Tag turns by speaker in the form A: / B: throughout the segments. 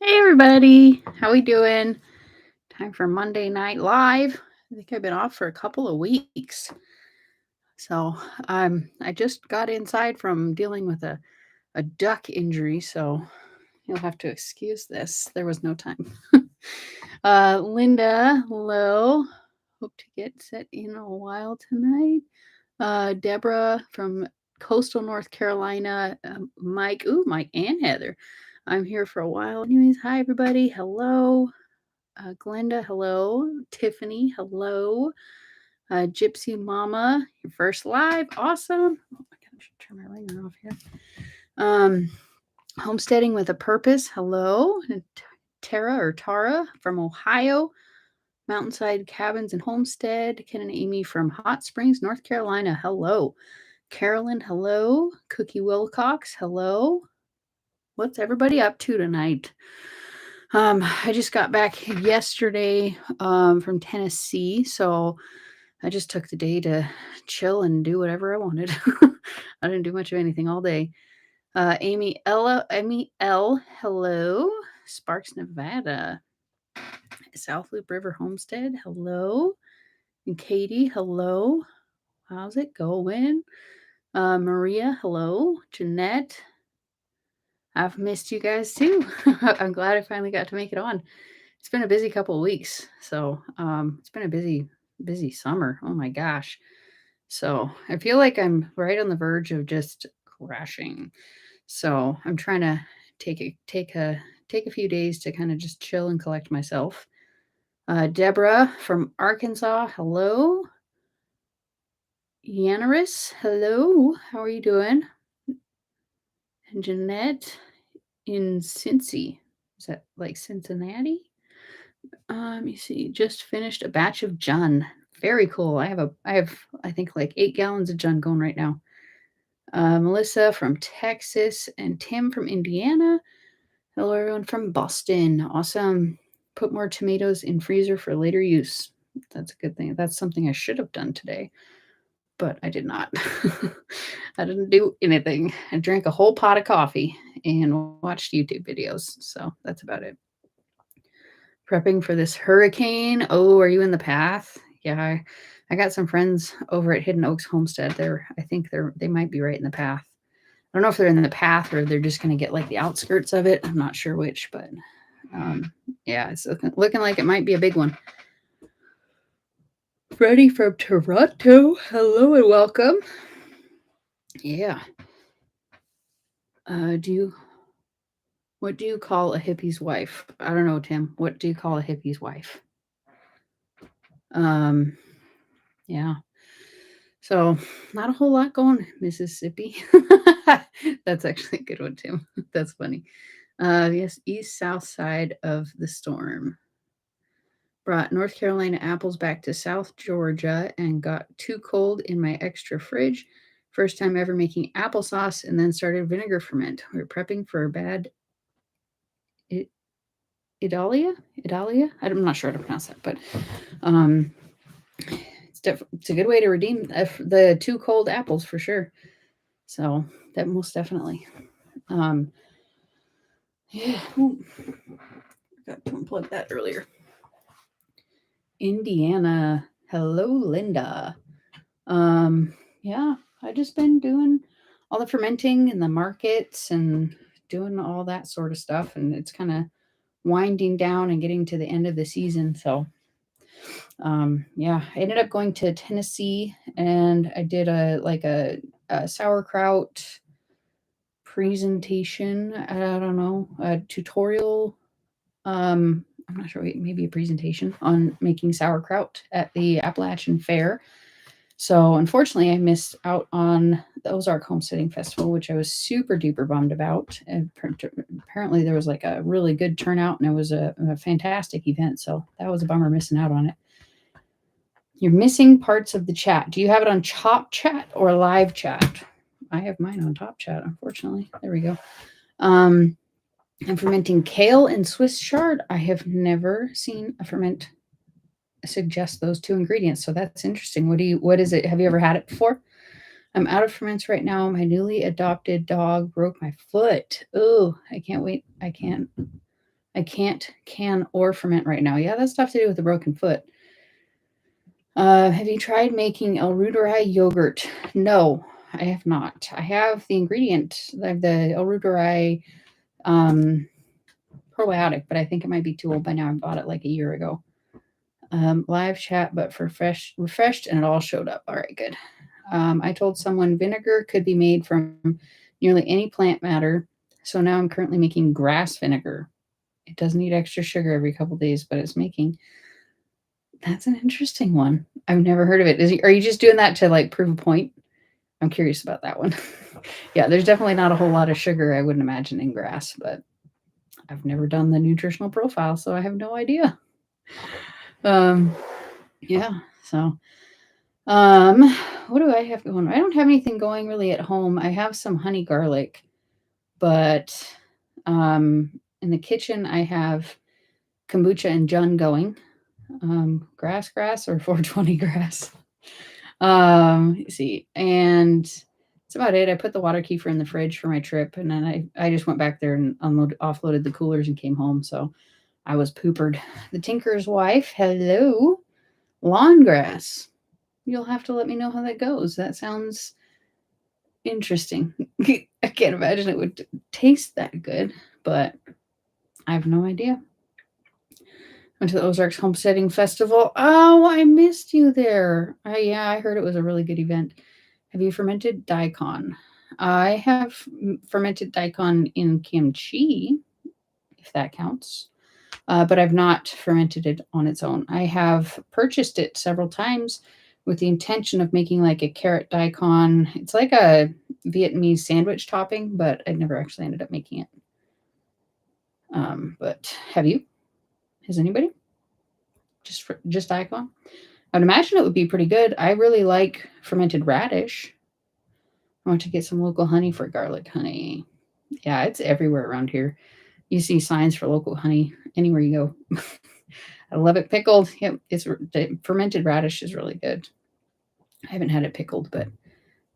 A: Hey everybody, how we doing? Time for Monday Night Live. I think I've been off for a couple of weeks. So I just got inside from dealing with a duck injury, so you'll have to excuse this. There was no time. Linda, hello. Hope to get set in a while tonight. Deborah from coastal North Carolina. Mike, Mike and Heather. I'm here for a while. Anyways, hi everybody. Hello. Glenda, hello. Tiffany, hello. Gypsy Mama, your first live. Awesome. Oh my God, I should turn my ringer off here. Homesteading with a Purpose, hello. And Tara from Ohio. Mountainside Cabins and Homestead. Ken and Amy from Hot Springs, North Carolina, hello. Carolyn, hello. Cookie Wilcox, hello. What's everybody up to tonight? I just got back yesterday from Tennessee, so I just took the day to chill and do whatever I wanted. I didn't do much of anything all day. Amy L, hello. Sparks, Nevada. South Loop River Homestead, hello. And Katie, hello. How's it going? Maria, hello. Jeanette, I've missed you guys too. I'm glad I finally got to make it on. It's been a busy couple of weeks, so it's been a busy summer. Oh my gosh. So I feel like I'm right on the verge of just crashing. So I'm trying to take a few days to kind of just chill and collect myself. Deborah from Arkansas, hello. Yanaris, hello. How are you doing? And Jeanette in Cincy. Is that like Cincinnati? Let me see. Just finished a batch of Jun. Very cool. I think like 8 gallons of Jun going right now. Melissa from Texas and Tim from Indiana. Hello, everyone from Boston. Awesome. Put more tomatoes in freezer for later use. That's a good thing. That's something I should have done today, but I did not. I didn't do anything. I drank a whole pot of coffee and watched YouTube videos. So that's about it. Prepping for this hurricane. Oh, are you in the path? Yeah, I got some friends over at Hidden Oaks Homestead. I think they might be right in the path. I don't know if they're in the path or they're just going to get like the outskirts of it. I'm not sure which, but yeah, it's looking like it might be a big one. Freddie from Toronto, hello and welcome. Yeah. What do you call a hippie's wife? I don't know, Tim. What do you call a hippie's wife? Yeah. So not a whole lot going, Mississippi. That's actually a good one, Tim. That's funny. Yes, east south side of the storm. Brought North Carolina apples back to South Georgia and got too cold in my extra fridge. First time ever making applesauce and then started vinegar ferment. We are prepping for a bad Idalia? I'm not sure how to pronounce that, but it's a good way to redeem the too cold apples for sure. So that most definitely. Yeah, got to unplug that earlier. Indiana, hello, Linda. Yeah, I just been doing all the fermenting and the markets and doing all that sort of stuff, and it's kind of winding down and getting to the end of the season. So yeah, I ended up going to Tennessee and I did a sauerkraut presentation. I don't know, a tutorial. I'm not sure, maybe a presentation on making sauerkraut at the Appalachian Fair. So unfortunately, I missed out on the Ozark Homesteading Festival, which I was super duper bummed about. And apparently, there was like a really good turnout, and it was a fantastic event. So that was a bummer missing out on it. You're missing parts of the chat. Do you have it on Chop Chat or Live Chat? I have mine on Top Chat, unfortunately. There we go. I'm fermenting kale and Swiss chard. I have never seen a ferment suggest those two ingredients, so that's interesting. What is it? Have you ever had it before? I'm out of ferments right now. My newly adopted dog broke my foot. Oh, I can't wait. I can't I can't can or ferment right now. Yeah, that's tough to do with a broken foot. Have you tried making El Ruderai yogurt? No, I have not. I have the ingredient, the El Ruderai probiotic, but I think it might be too old by now. I bought it like a year ago. Live chat, but for refreshed, and it all showed up. All right, good. I told someone vinegar could be made from nearly any plant matter, so now I'm currently making grass vinegar. It does need extra sugar every couple days, but it's making. That's an interesting one. I've never heard of it. Are you just doing that to like prove a point? I'm curious about that one. Yeah, there's definitely not a whole lot of sugar, I wouldn't imagine, in grass, but I've never done the nutritional profile, so I have no idea. Yeah, so what do I have going? I don't have anything going really at home. I have some honey garlic, but in the kitchen I have kombucha and Jun going. Grass or 420 grass. Let's see, and that's about it. I put the water kefir in the fridge for my trip, and then I just went back there and offloaded the coolers and came home. So I was poopered. The tinker's wife, hello, lawn grass. You'll have to let me know how that goes. That sounds interesting. I can't imagine it would taste that good, but I have no idea. Went to the Ozarks Homesteading Festival. Oh, I missed you there. Yeah, I heard it was a really good event. Have you fermented daikon? I have fermented daikon in kimchi, if that counts. But I've not fermented it on its own. I have purchased it several times with the intention of making like a carrot daikon. It's like a Vietnamese sandwich topping, but I never actually ended up making it. But have you? Has anybody? Just daikon? I would imagine it would be pretty good. I really like fermented radish. I want to get some local honey for garlic honey. Yeah, it's everywhere around here. You see signs for local honey anywhere you go. I love it pickled. Yep, the fermented radish is really good. I haven't had it pickled, but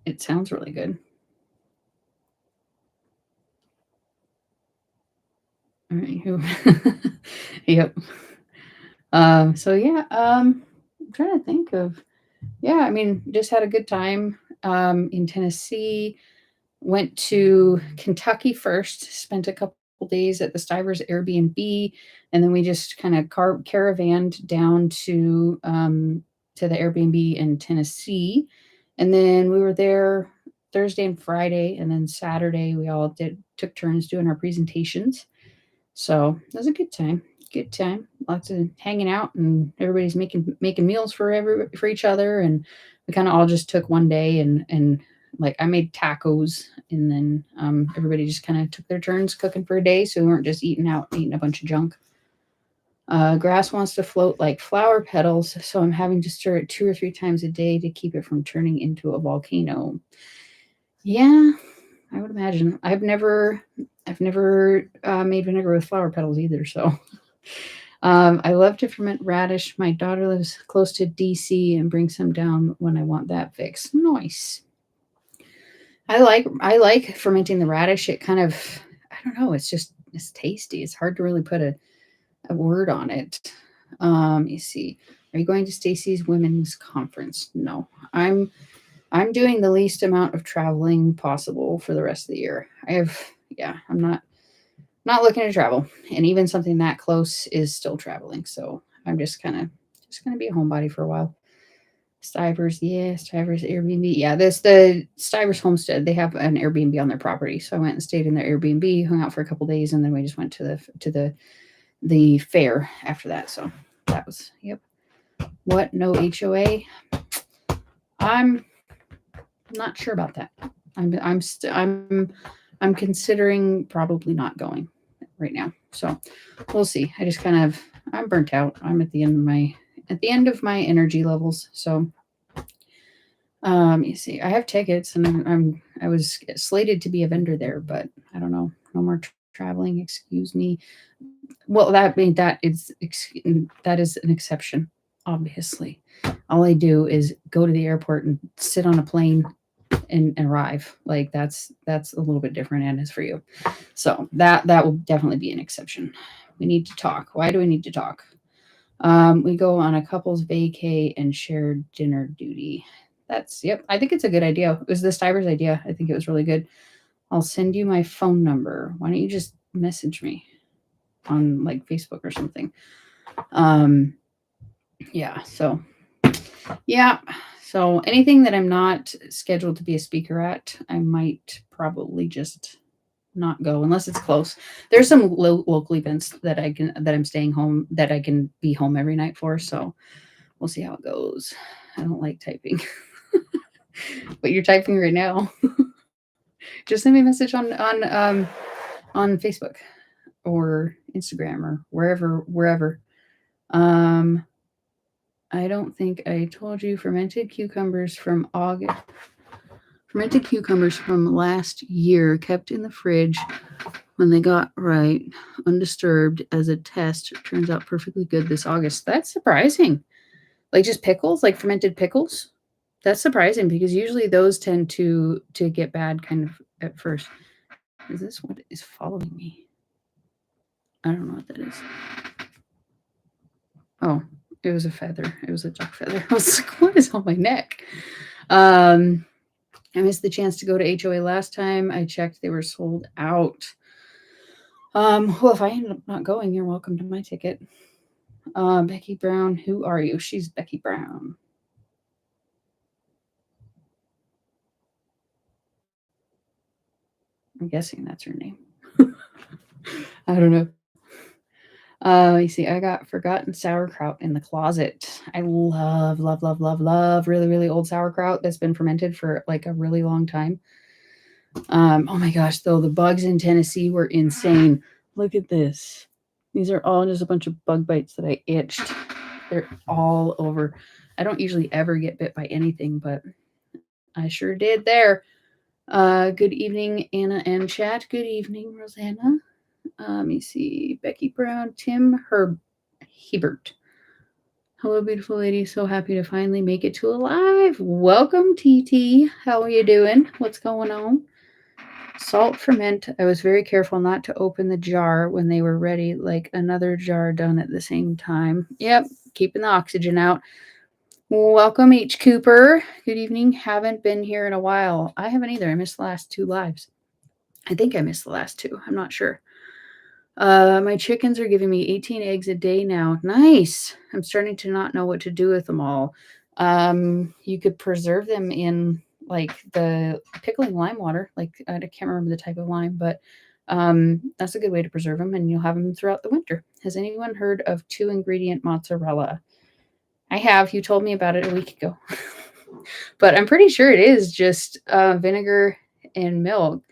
A: it sounds really good. All right. Yep. So yeah, I'm trying to think of. Yeah, I mean, just had a good time in Tennessee. Went to Kentucky first. Spent a couple days at the Stivers Airbnb, and then we just kind of caravanned down to the Airbnb in Tennessee, and then we were there Thursday and Friday, and then Saturday we all took turns doing our presentations. So it was a good time. Good time. Lots of hanging out, and everybody's making meals for each other, and we kind of all just took one day and like I made tacos, and then everybody just kind of took their turns cooking for a day, so we weren't just eating a bunch of junk. Grass wants to float like flower petals, so I'm having to stir it 2 or 3 times a day to keep it from turning into a volcano. Yeah, I would imagine. I've never made vinegar with flower petals either, so. I love to ferment radish. My daughter lives close to DC and brings some down when I want that fix. Nice. I like fermenting the radish. It kind of, I don't know, it's tasty. It's hard to really put a word on it. You see, are you going to Stacy's women's conference? No, I'm doing the least amount of traveling possible for the rest of the year. I'm not looking to travel, and even something that close is still traveling. So I'm just gonna be a homebody for a while. Stivers, yeah, Stivers Airbnb, yeah. The Stivers Homestead. They have an Airbnb on their property, so I went and stayed in their Airbnb, hung out for a couple days, and then we just went to the fair after that. So that was yep. What? No HOA? I'm not sure about that. I'm considering probably not going right now. So we'll see. I'm burnt out. I'm at the end of my energy levels. So you see, I have tickets, and I was slated to be a vendor there, but I don't know. No more traveling. Excuse me. Well, that is an exception. Obviously, all I do is go to the airport and sit on a plane and arrive. Like that's a little bit different and is for you. So that will definitely be an exception. We need to talk. Why do we need to talk? We go on a couple's vacay and shared dinner duty. Yep. I think it's a good idea. It was the Stivers idea. I think it was really good. I'll send you my phone number. Why don't you just message me on like Facebook or something? Yeah. So anything that I'm not scheduled to be a speaker at, I might probably just not go unless it's close. There's some local events that I'm staying home that I can be home every night for. So we'll see how it goes. I don't like typing, but you're typing right now. Just send me a message on Facebook or Instagram or wherever. I don't think I told you fermented cucumbers from August. Fermented cucumbers from last year kept in the fridge when they got right, undisturbed as a test. Turns out perfectly good this August. That's surprising. Like just pickles, like fermented pickles. That's surprising because usually those tend to get bad kind of at first. Is this what is following me? I don't know what that is. Oh, it was a feather. It was a duck feather. I was like, what is on my neck? I missed the chance to go to HOA last time. I checked, they were sold out. Well, if I end up not going, you're welcome to my ticket. Becky Brown, who are you? She's Becky Brown. I'm guessing that's her name. I don't know. You see, I got forgotten sauerkraut in the closet. I love really, really old sauerkraut that's been fermented for like a really long time. Oh my gosh, though, the bugs in Tennessee were insane. Look at this. These are all just a bunch of bug bites that I itched. They're all over. I don't usually ever get bit by anything, but I sure did there. Good evening, Anna and chat. Good evening, Rosanna. Let me see. Becky Brown, Tim Hebert. Hello, beautiful lady. So happy to finally make it to a live. Welcome, TT. How are you doing? What's going on? Salt ferment. I was very careful not to open the jar when they were ready, like another jar done at the same time. Yep, keeping the oxygen out. Welcome, H. Cooper. Good evening. Haven't been here in a while. I haven't either. I missed the last 2 lives. I think I missed the last 2. I'm not sure. My chickens are giving me 18 eggs a day now. Nice. I'm starting to not know what to do with them all. You could preserve them in like the pickling lime water. Like I can't remember the type of lime, but that's a good way to preserve them, and you'll have them throughout the winter. Has anyone heard of 2-ingredient mozzarella? I have. You told me about it a week ago, but I'm pretty sure it is just vinegar and milk.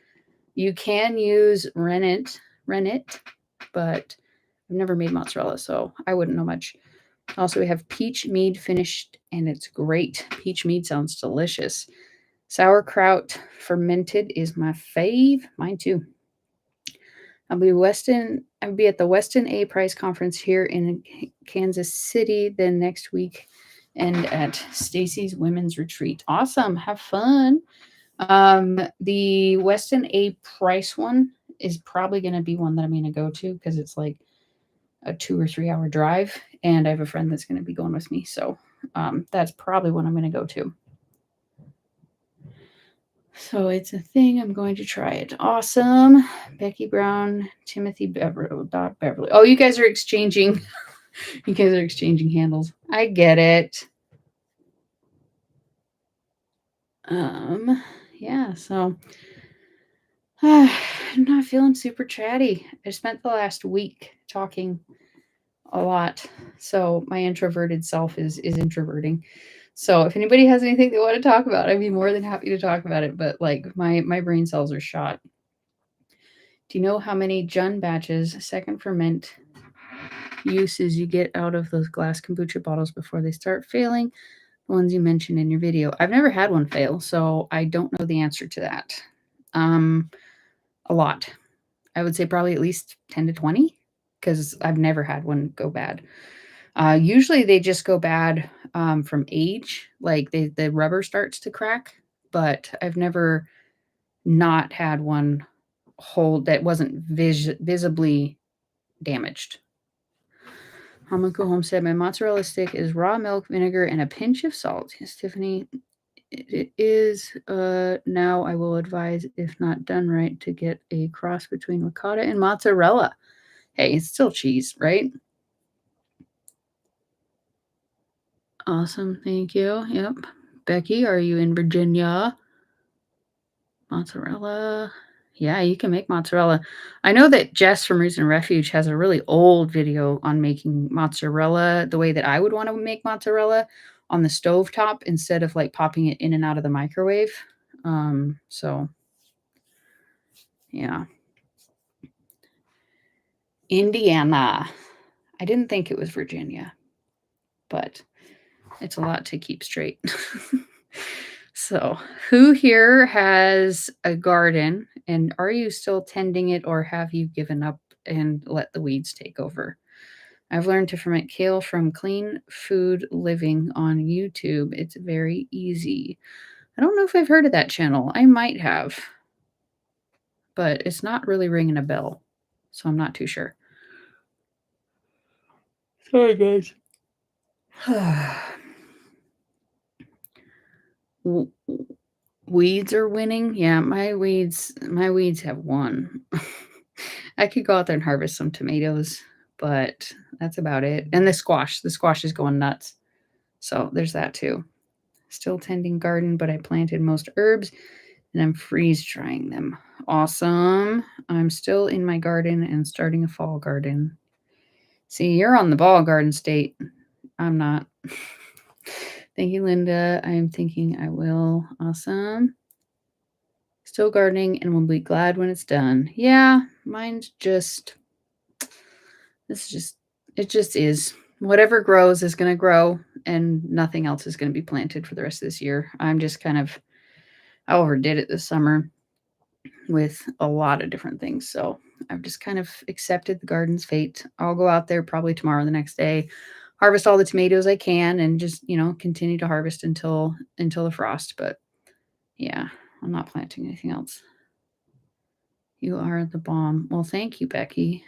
A: You can use rennet, but I've never made mozzarella, so I wouldn't know much. Also, we have peach mead finished, and it's great. Peach mead sounds delicious. Sauerkraut fermented is my fave. Mine too. I'll be at the Weston A Price Conference here in Kansas City then next week, and at Stacy's Women's Retreat. Awesome. Have fun. The Weston A Price one is probably going to be one that I'm going to go to because it's like a 2 or 3 hour drive, and I have a friend that's going to be going with me. So that's probably what I'm going to go to. So it's a thing. I'm going to try it. Awesome. Becky Brown, Timothy Beverly. Oh, you guys are exchanging. You guys are exchanging handles. I get it. Yeah, so I'm not feeling super chatty. I spent the last week talking a lot. So my introverted self is introverting. So if anybody has anything they want to talk about, I'd be more than happy to talk about it. But like my brain cells are shot. Do you know how many Jun batches, second ferment uses you get out of those glass kombucha bottles before they start failing? The ones you mentioned in your video. I've never had one fail, so I don't know the answer to that. A lot. I would say probably at least 10 to 20 because I've never had one go bad. Usually they just go bad from age, like the rubber starts to crack but I've never not had one hold that wasn't visibly damaged. Hamako Homestead, my mozzarella stick is raw milk, vinegar, and a pinch of salt. Yes, Tiffany, it is. Now I will advise, if not done right, to get a cross between ricotta and mozzarella. Hey, it's still cheese, right? Awesome. Thank you. Yep. Becky, are you in Virginia? Mozzarella. Yeah, you can make mozzarella. I know that Jess from Roots and Refuge has a really old video on making mozzarella the way that I would want to make mozzarella on the stovetop instead of like popping it in and out of the microwave. So yeah. Indiana. I didn't think it was Virginia, but it's a lot to keep straight. So, who here has a garden, and are you still tending it, or have you given up and let the weeds take over? I've learned to ferment kale from Clean Food Living on YouTube. It's very easy. I don't know if I've heard of that channel. I might have, but it's not really ringing a bell, so I'm not too sure. Sorry, guys. Weeds are winning. Yeah, my weeds have won. I could go out there and harvest some tomatoes, but that's about it. And the squash is going nuts. So there's that too. Still tending garden, but I planted most herbs and I'm freeze drying them. Awesome. I'm still in my garden and starting a fall garden. See, you're on the ball garden state. I'm not. Thank you, Linda. I am thinking I will. Awesome. Still gardening and will be glad when it's done. Yeah, mine's just, it just is. Whatever grows is going to grow and nothing else is going to be planted for the rest of this year. I'm just kind of, I overdid it this summer with a lot of different things. So I've just kind of accepted the garden's fate. I'll go out there probably tomorrow, the next day, harvest all the tomatoes I can and just, continue to harvest until the frost. But yeah, I'm not planting anything else. You are the bomb. Well, thank you, Becky.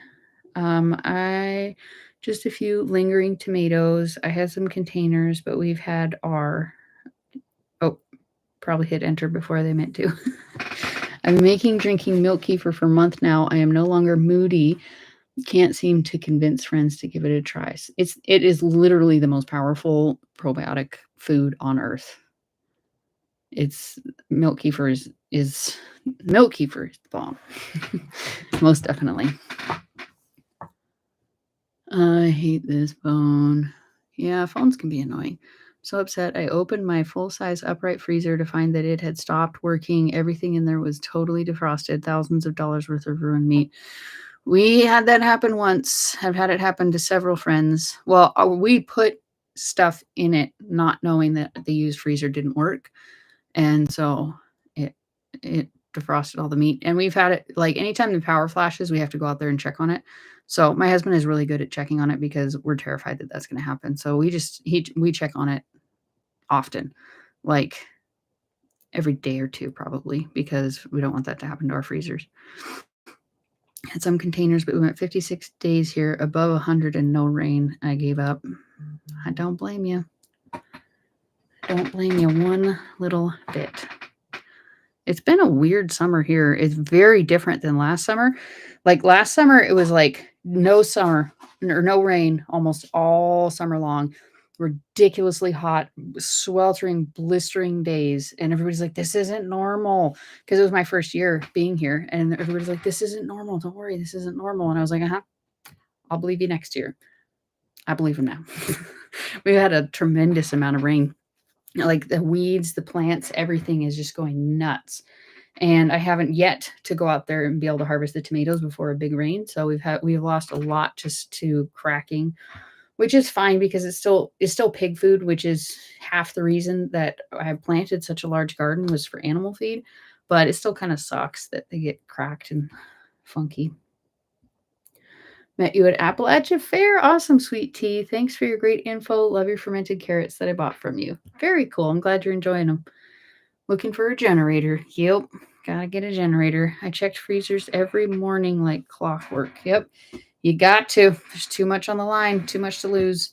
A: I just a few lingering tomatoes. I had some containers, but we've had probably hit enter before they meant to. I've been drinking milk kefir for a month now. I am no longer moody. Can't seem to convince friends to give it a try. It is literally the most powerful probiotic food on earth. It's milk kefir is milk kefir is the bomb. Most definitely. I hate this phone. Yeah, phones can be annoying. So upset. I opened my full-size upright freezer to find that it had stopped working. Everything in there was totally defrosted. Thousands of dollars worth of ruined meat. We had that happen once. I've had it happen to several friends. Well, we put stuff in it not knowing that the used freezer didn't work. And so it defrosted all the meat. And we've had it like anytime the power flashes, we have to go out there and check on it. So my husband is really good at checking on it because we're terrified that that's going to happen. So we check on it often, like every day or two probably, because we don't want that to happen to our freezers. Had some containers, but we went 56 days here, above 100 and no rain. I gave up. I don't blame you. Don't blame you one little bit. It's been a weird summer here. It's very different than last summer. Like last summer, it was like no summer or no rain almost all summer long. Ridiculously hot, sweltering, blistering days. And everybody's like, this isn't normal. Because it was my first year being here. And everybody's like, this isn't normal. Don't worry, this isn't normal. And I was like, I'll believe you next year. I believe him now. We've had a tremendous amount of rain. Like the weeds, the plants, everything is just going nuts. And I haven't yet to go out there and be able to harvest the tomatoes before a big rain. So we've lost a lot just to cracking, which is fine because it's still pig food, which is half the reason that I have planted such a large garden was for animal feed. But it still kind of sucks that they get cracked and funky. Met you at Appalachia Fair. Awesome, sweet tea. Thanks for your great info. Love your fermented carrots that I bought from you. Very cool. I'm glad you're enjoying them. Looking for a generator. Yep. Gotta get a generator. I checked freezers every morning like clockwork. Yep. You got to. There's too much on the line, too much to lose.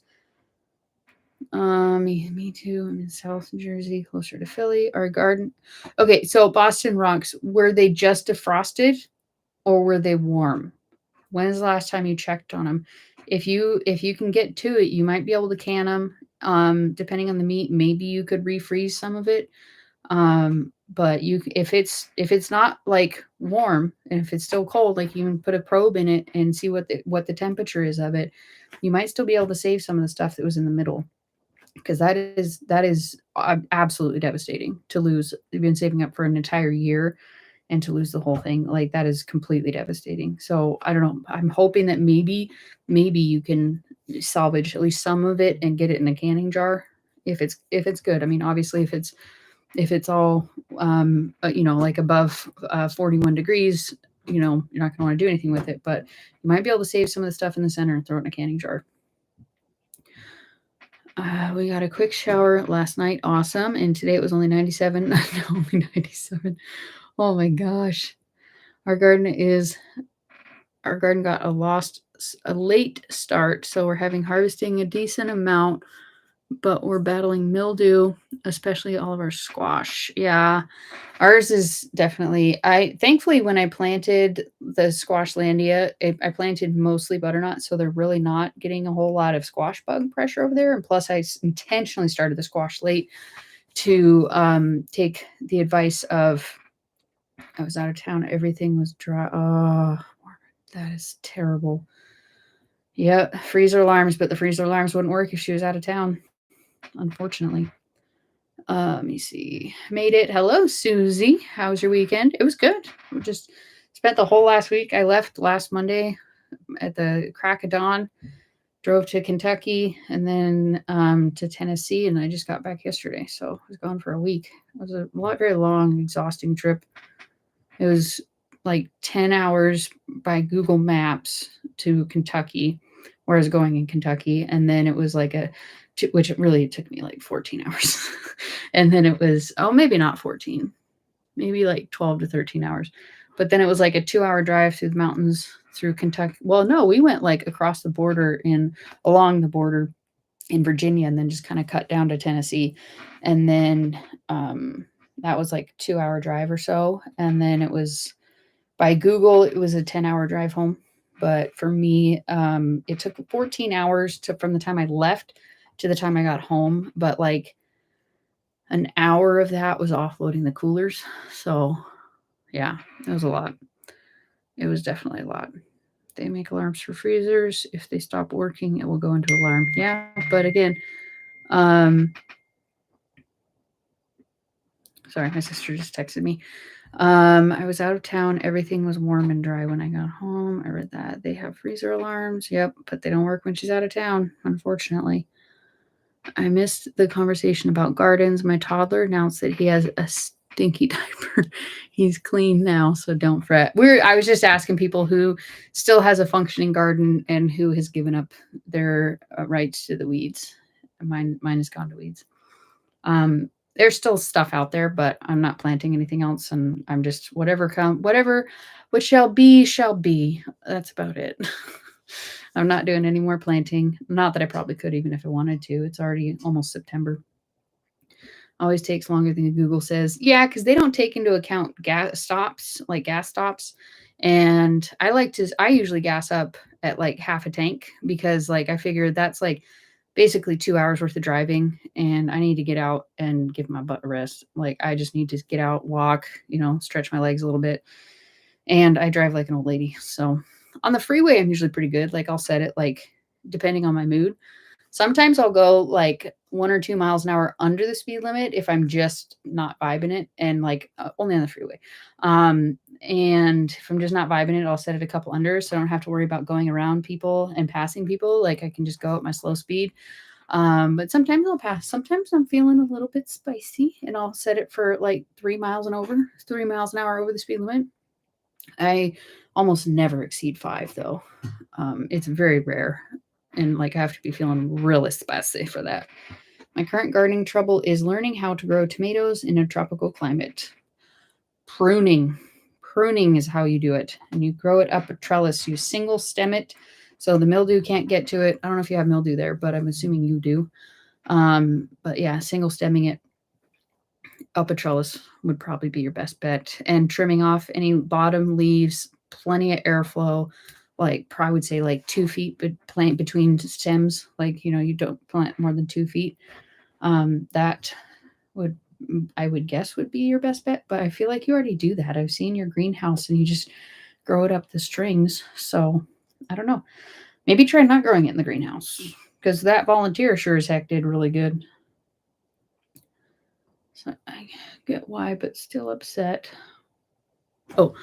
A: Me too. I'm in South Jersey, closer to Philly. Our garden. Okay, so Boston rocks, were they just defrosted or were they warm? When's the last time you checked on them? If you can get to it, you might be able to can them. Depending on the meat, maybe you could refreeze some of it. But if it's not like warm and if it's still cold, like you can put a probe in it and see what the temperature is of it. You might still be able to save some of the stuff that was in the middle because that is absolutely devastating to lose. You've been saving up for an entire year and to lose the whole thing, like that is completely devastating. So I don't know. I'm hoping that maybe you can salvage at least some of it and get it in a canning jar if it's good. I mean, obviously if it's all like above 41 degrees, you're not going to want to do anything with it, but you might be able to save some of the stuff in the center and throw it in a canning jar. We got a quick shower last night. Awesome. And today it was only 97. No, only 97. Oh my gosh. Our garden got a late start, so we're having harvesting a decent amount, but we're battling mildew, especially all of our squash. Yeah. Ours is definitely thankfully when I planted the squash landia, I planted mostly butternut, so they're really not getting a whole lot of squash bug pressure over there. And plus, I intentionally started the squash late to take the advice of I was out of town. Everything was dry. Oh, that is terrible. Yep, freezer alarms, but the freezer alarms wouldn't work if she was out of town, unfortunately. Let me see. Made it. Hello, Susie. How was your weekend? It was good. We just spent the whole last week. I left last Monday at the crack of dawn, drove to Kentucky, and then to Tennessee, and I just got back yesterday. So I was gone for a week. It was a very long, exhausting trip. It was like 10 hours by Google Maps to Kentucky, where I was going in Kentucky. And then it was like which it really took me like 14 hours. And then it was, maybe not 14, maybe like 12 to 13 hours. But then it was like a 2-hour drive through the mountains through Kentucky. Well, no, we went like across the border along the border in Virginia and then just kind of cut down to Tennessee. And then that was like 2-hour drive or so. And then it was by Google, it was a 10-hour drive home. But for me, it took 14 hours from the time I left to the time I got home. But like an hour of that was offloading the coolers. So yeah, it was a lot. It was definitely a lot. They make alarms for freezers. If they stop working, it will go into alarm. Yeah, but again, sorry, my sister just texted me. I was out of town. Everything was warm and dry when I got home. I read that. They have freezer alarms. Yep, but they don't work when she's out of town, unfortunately. I missed the conversation about gardens. My toddler announced that he has a stinky diaper. He's clean now, so don't fret. I was just asking people who still has a functioning garden and who has given up their rights to the weeds. Mine has gone to weeds. There's still stuff out there, but I'm not planting anything else, and I'm just what shall be shall be. That's about it. I'm not doing any more planting. Not that I probably could, even if I wanted to. It's already almost September. Always takes longer than Google says. Yeah, because they don't take into account gas stops. And I usually gas up at like half a tank because like I figure that's like basically 2 hours worth of driving and I need to get out and give my butt a rest. Like I just need to get out, walk, stretch my legs a little bit. And I drive like an old lady. So on the freeway, I'm usually pretty good. Like I'll set it like depending on my mood. Sometimes I'll go like 1 or 2 miles an hour under the speed limit if I'm just not vibing it and like only on the freeway. And if I'm just not vibing it, I'll set it a couple under so I don't have to worry about going around people and passing people. Like I can just go at my slow speed. But sometimes I'll pass. Sometimes I'm feeling a little bit spicy and I'll set it for like 3 miles an hour over the speed limit. I almost never exceed 5 though. It's very rare. And like I have to be feeling really spicy for that. My current gardening trouble is learning how to grow tomatoes in a tropical climate. Pruning. Pruning is how you do it. And you grow it up a trellis. You single stem it so the mildew can't get to it. I don't know if you have mildew there, but I'm assuming you do. But yeah, single stemming it up a trellis would probably be your best bet. And trimming off any bottom leaves, plenty of airflow, like I would say like 2 feet plant between stems. Like, you don't plant more than 2 feet. That would, I would guess, would be your best bet. But I feel like you already do that. I've seen your greenhouse and you just grow it up the strings. So I don't know. Maybe try not growing it in the greenhouse because that volunteer sure as heck did really good. So I get why, but still upset. Oh,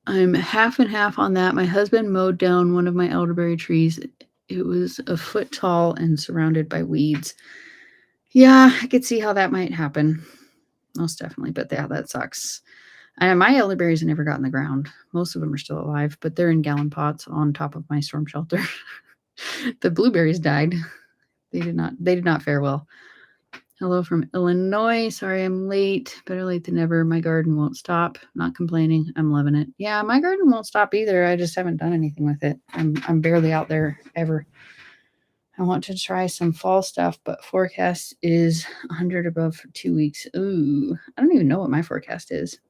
A: I'm half and half on that. My husband mowed down one of my elderberry trees. It was a foot tall and surrounded by weeds. Yeah, I could see how that might happen. Most definitely. But yeah, that sucks. And my elderberries never got in the ground. Most of them are still alive, but they're in gallon pots on top of my storm shelter. The blueberries died. They did not fare well. Hello from Illinois. Sorry I'm late. Better late than never. My garden won't stop. Not complaining. I'm loving it. Yeah, my garden won't stop either. I just haven't done anything with it. I'm barely out there ever. I want to try some fall stuff, but forecast is 100 above for 2 weeks. Ooh, I don't even know what my forecast is.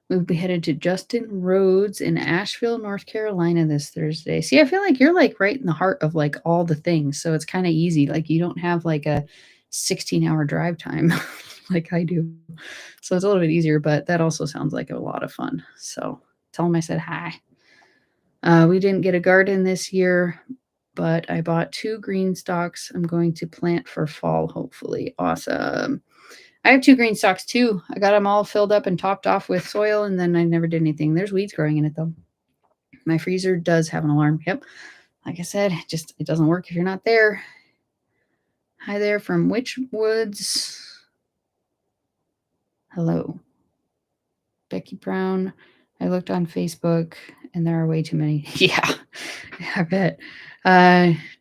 A: We'll be headed to Justin Rhodes in Asheville, North Carolina this Thursday. See, I feel like you're like right in the heart of like all the things. So it's kind of easy. Like you don't have like a 16-hour drive time like I do. So it's a little bit easier, but that also sounds like a lot of fun. So tell them I said hi. We didn't get a garden this year, but I bought 2 green stalks I'm going to plant for fall, hopefully. Awesome. I have 2 green stalks too. I got them all filled up and topped off with soil, and then I never did anything. There's weeds growing in it though. My freezer does have an alarm. Yep. Like I said, it doesn't work if you're not there. Hi there from Witch Woods. Hello. Becky Brown. I looked on Facebook and there are way too many. Yeah, I bet.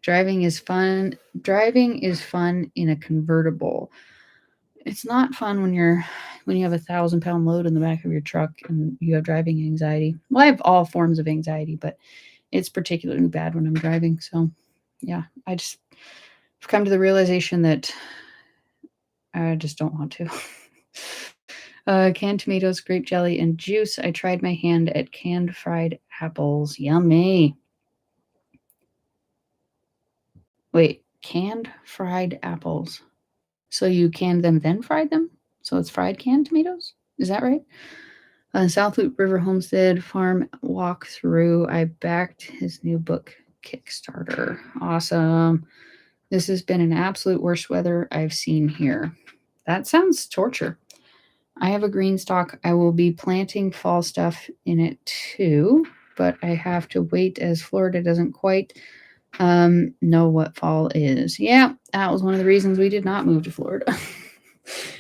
A: Driving is fun. Driving is fun in a convertible. It's not fun when you have 1,000-pound load in the back of your truck and you have driving anxiety. Well, I have all forms of anxiety, but it's particularly bad when I'm driving. So yeah, I've come to the realization that I just don't want to. Canned tomatoes, grape jelly, and juice. I tried my hand at canned fried apples. Yummy. Wait, canned fried apples. So you canned them, then fried them? So it's fried canned tomatoes? Is that right? South Loop River Homestead Farm Walkthrough. I backed his new book Kickstarter. Awesome. This has been an absolute worst weather I've seen here. That sounds torture. I have a green stalk. I will be planting fall stuff in it too, but I have to wait as Florida doesn't quite know what fall is. Yeah, that was one of the reasons we did not move to Florida.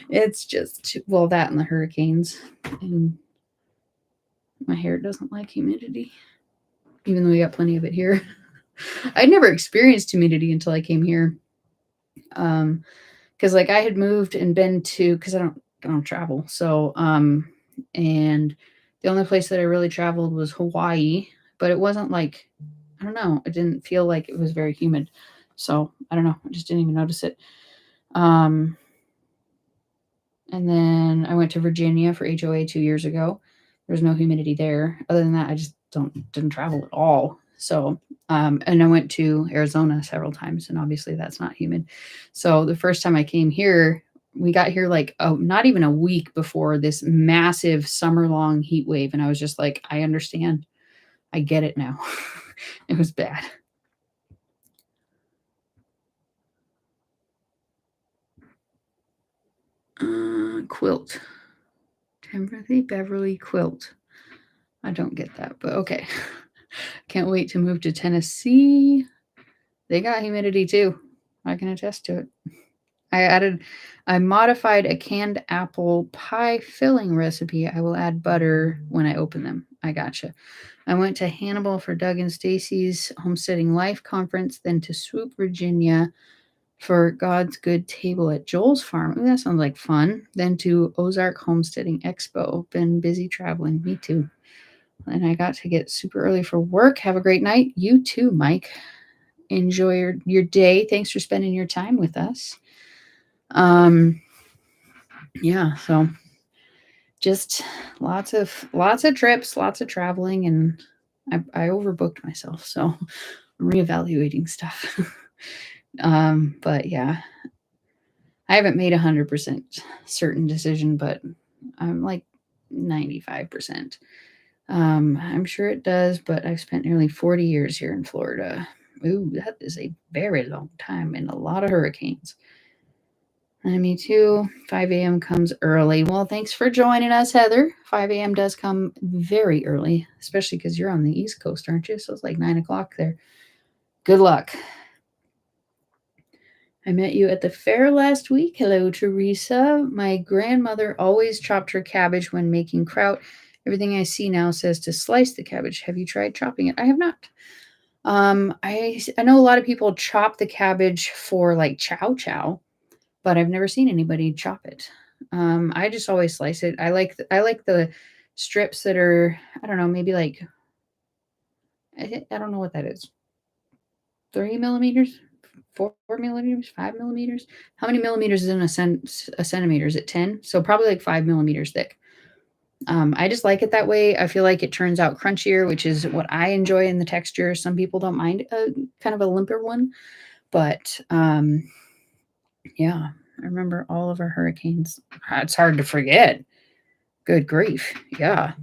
A: It's just, well, that and the hurricanes. And my hair doesn't like humidity, even though we got plenty of it here. I'd never experienced humidity until I came here. Because like I had moved and been to, because I don't travel. So, and the only place that I really traveled was Hawaii, but it wasn't like, I don't know, it didn't feel like it was very humid. So I don't know, I just didn't even notice it. And then I went to Virginia for HOA 2 years ago. There was no humidity there. Other than that, I just didn't travel at all. So, and I went to Arizona several times, and obviously that's not humid. So the first time I came here, we got here like not even a week before this massive summer-long heat wave, and I was just like, I understand. I get it now. It was bad. Quilt. Timothy Beverly quilt. I don't get that, but okay. Can't wait to move to Tennessee. They got humidity too. I can attest to it. I modified a canned apple pie filling recipe. I will add butter when I open them. I gotcha. I went to Hannibal for Doug and Stacy's Homesteading Life conference, then to Swoop, Virginia for God's Good Table at Joel's Farm. Ooh, that sounds like fun. Then to Ozark Homesteading Expo. Been busy traveling. Me too. And I got to get super early for work. Have a great night. You too, Mike. Enjoy your day. Thanks for spending your time with us. Yeah, so just lots of trips, lots of traveling, and I overbooked myself, so I'm reevaluating stuff. But yeah, I haven't made 100% certain decision, but I'm like 95%. I'm sure it does, but I've spent nearly 40 years here in Florida. Ooh, that is a very long time and a lot of hurricanes. Me too. 5 a.m. comes early. Well, thanks for joining us, Heather. 5 a.m. does come very early, especially because you're on the East Coast, aren't you? So it's like 9 o'clock there. Good luck. I met you at the fair last week. Hello, Teresa. My grandmother always chopped her cabbage when making kraut. Everything I see now says to slice the cabbage. Have you tried chopping it? I have not. I know a lot of people chop the cabbage for like chow chow, but I've never seen anybody chop it. I just always slice it. I like the strips that are, I don't know, maybe like I don't know what that is. 3 millimeters, 4 millimeters, 5 millimeters. How many millimeters is in a centimeter? Is it 10? So probably like 5 millimeters thick. I just like it that way. I feel like it turns out crunchier, which is what I enjoy in the texture. Some people don't mind a kind of a limper one, but yeah, I remember all of our hurricanes. It's hard to forget. Good grief. Yeah.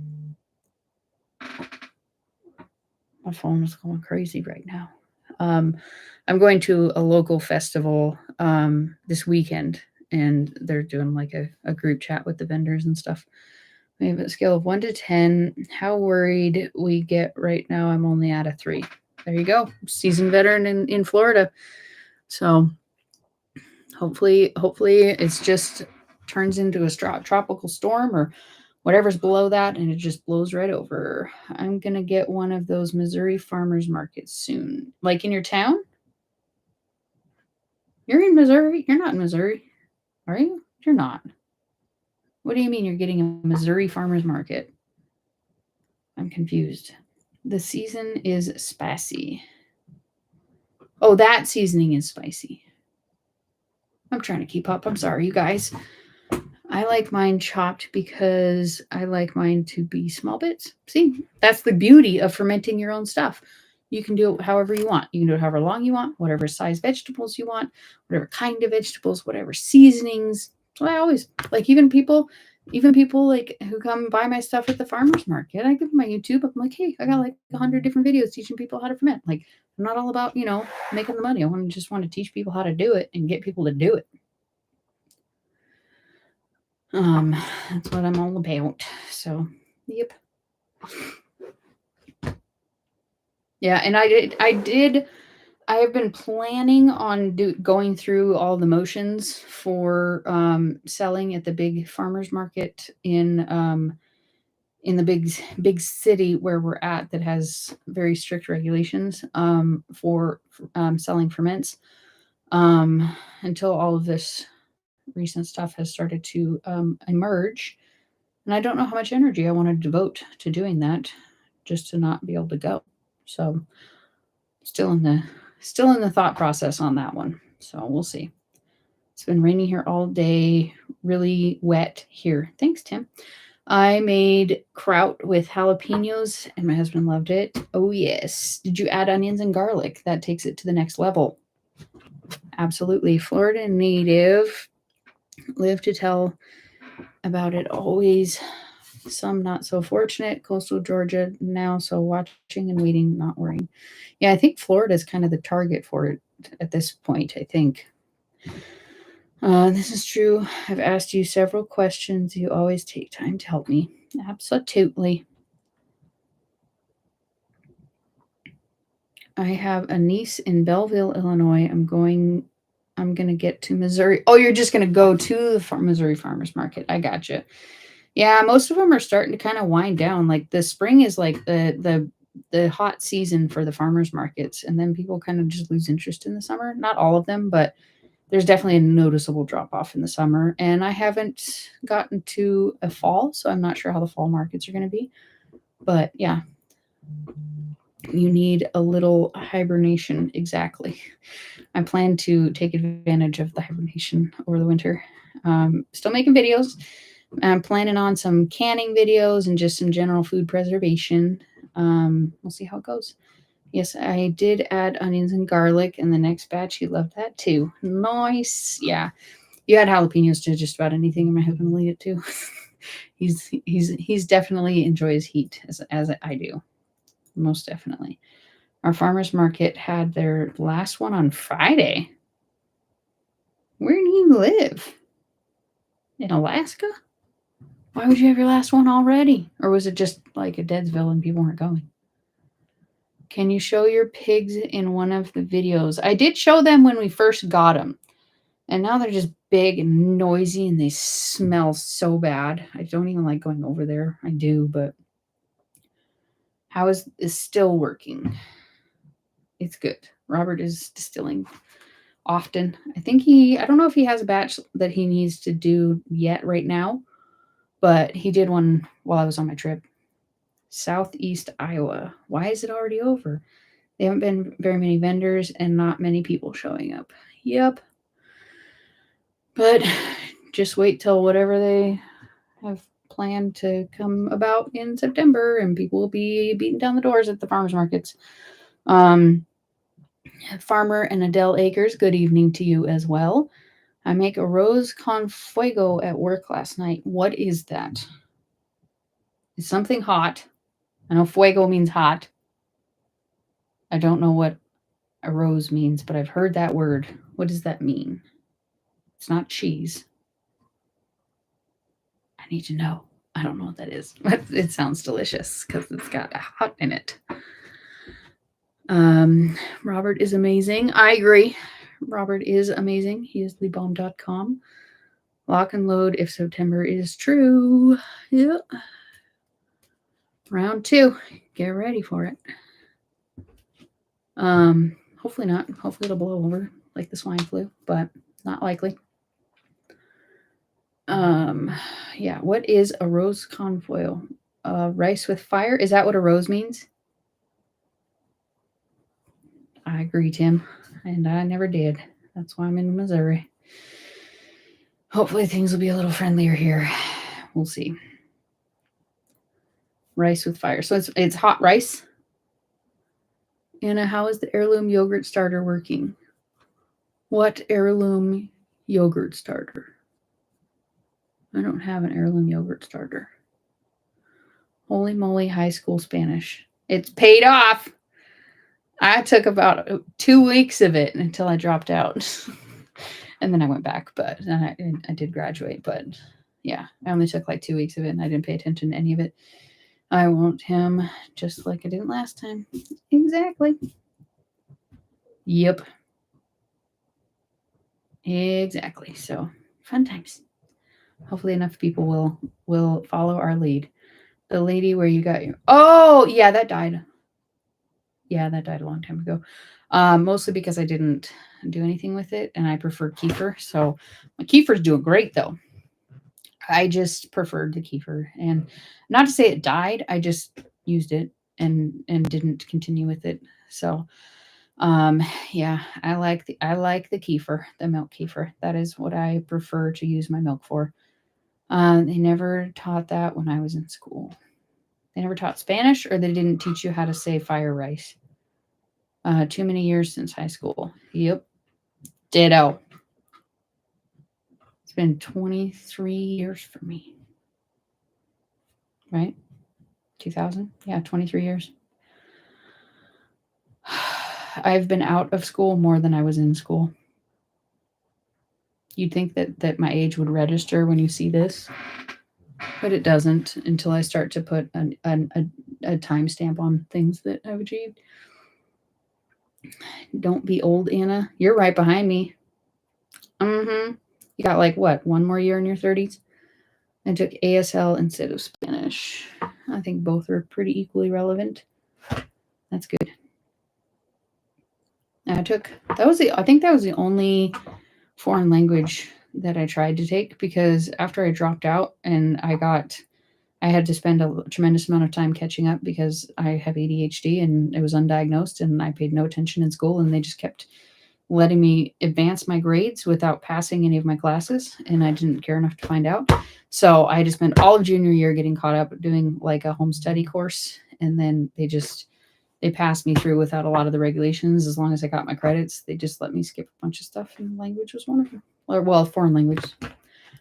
A: My phone is going crazy right now. I'm going to a local festival this weekend, and they're doing like a group chat with the vendors and stuff. We have a scale of 1 to 10. How worried we get right now? I'm only at a 3. There you go. Seasoned veteran in Florida. So hopefully it's just turns into a tropical storm or whatever's below that, and it just blows right over. I'm going to get one of those Missouri farmers markets soon. Like in your town? You're in Missouri? You're not in Missouri, are you? You're not. What do you mean you're getting a Missouri farmers market? I'm confused. The season is spicy. Oh, that seasoning is spicy. I'm trying to keep up. I'm sorry, you guys. I like mine chopped because I like mine to be small bits. See, that's the beauty of fermenting your own stuff. You can do it however you want. You can do it however long you want, whatever size vegetables you want, whatever kind of vegetables, whatever seasonings. So I always like even people like who come buy my stuff at the farmer's market. I give them my YouTube. I'm like, hey, I got like 100 different videos teaching people how to ferment. Like, I'm not all about, making the money. I just want to teach people how to do it and get people to do it. That's what I'm all about. So, yep. Yeah, and I have been planning on going through all the motions for selling at the big farmers market in the big city where we're at that has very strict regulations for selling ferments until all of this recent stuff has started to emerge. And I don't know how much energy I want to devote to doing that just to not be able to go. So still in the thought process on that one. So we'll see. It's been raining here all day, really wet here. Thanks, Tim. I made kraut with jalapenos and my husband loved it. Oh, yes. Did you add onions and garlic? That takes it to the next level. Absolutely. Florida native. Live to tell about it always. Some not so fortunate. Coastal Georgia now, so watching and waiting, not worrying. Yeah, I think Florida is kind of the target for it at this point, I think. This is true. I've asked you several questions. You always take time to help me. Absolutely. I have a niece in Belleville, Illinois. I'm going to get to Missouri. Oh, you're just going to go to the Missouri Farmers Market. I gotcha. Yeah, most of them are starting to kind of wind down. Like the spring is like the hot season for the farmers markets, and then people kind of just lose interest in the summer. Not all of them, but there's definitely a noticeable drop off in the summer, and I haven't gotten to a fall, so I'm not sure how the fall markets are going to be. But yeah, you need a little hibernation. Exactly. I plan to take advantage of the hibernation over the winter. Still making videos. I'm planning on some canning videos and just some general food preservation. We'll see how it goes. Yes, I did add onions and garlic in the next batch. He loved that too. Nice. Yeah. You add jalapenos to just about anything, and my husband will eat it too. he's definitely enjoys heat as I do. Most definitely. Our farmers market had their last one on Friday. Where do you live? In Alaska? Why would you have your last one already? Or was it just like a Deadsville and people weren't going? Can you show your pigs in one of the videos? I did show them when we first got them. And now they're just big and noisy and they smell so bad. I don't even like going over there. I do, but how is this still working? It's good. Robert is distilling often. I don't know if he has a batch that he needs to do yet right now, but he did one while I was on my trip. Southeast Iowa. Why is it already over? There haven't been very many vendors and not many people showing up. Yep. But just wait till whatever they have planned to come about in September and people will be beating down the doors at the farmers markets. Farmer and Adele Akers, good evening to you as well. I make a rose con fuego at work last night. What is that? It's something hot. I know fuego means hot. I don't know what a rose means, but I've heard that word. What does that mean? It's not cheese. I need to know. I don't know what that is, but it sounds delicious because it's got a hot in it. Robert is amazing. I agree. Robert is amazing. He is thebomb.com. Lock and load if September is true. Yep. Round 2. Get ready for it. Hopefully not. Hopefully it'll blow over like the swine flu, but not likely. Yeah. What is a rose confoil? Rice with fire? Is that what a rose means? I agree, Tim. And I never did. That's why I'm in Missouri. Hopefully things will be a little friendlier here. We'll see. Rice with fire. So it's hot rice. Anna, how is the heirloom yogurt starter working? What heirloom yogurt starter? I don't have an heirloom yogurt starter. Holy moly, high school Spanish. It's paid off. I took about 2 weeks of it until I dropped out. And then I went back, but I did graduate. But yeah, I only took like 2 weeks of it and I didn't pay attention to any of it. I want him just like I didn't last time. Exactly. Yep. Exactly. So fun times. Hopefully enough people will follow our lead. The lady where you got your yeah, that died. Yeah, that died a long time ago. Mostly because I didn't do anything with it and I prefer kefir. So my kefir's doing great though. I just preferred the kefir, and not to say it died, I just used it and didn't continue with it. So yeah, I like the kefir, the milk kefir. That is what I prefer to use my milk for. They never taught that when I was in school. They never taught Spanish, or they didn't teach you how to say fire rice. Too many years since high school. Yep. Ditto. It's been 23 years for me. Right? 2000? Yeah, 23 years. I've been out of school more than I was in school. You'd think that my age would register when you see this, but it doesn't until I start to put a timestamp on things that I've achieved. Don't be old, Anna. You're right behind me. You got like what? 1 more year in your 30s? I took ASL instead of Spanish. I think both are pretty equally relevant. That's good. I think that was the only foreign language that I tried to take, because after I dropped out and I had to spend a tremendous amount of time catching up because I have ADHD and it was undiagnosed and I paid no attention in school, and they just kept letting me advance my grades without passing any of my classes, and I didn't care enough to find out. So I had to spend all of junior year getting caught up doing like a home study course, and then they passed me through without a lot of the regulations. As long as I got my credits, they just let me skip a bunch of stuff, and language was wonderful. Or, well, foreign language.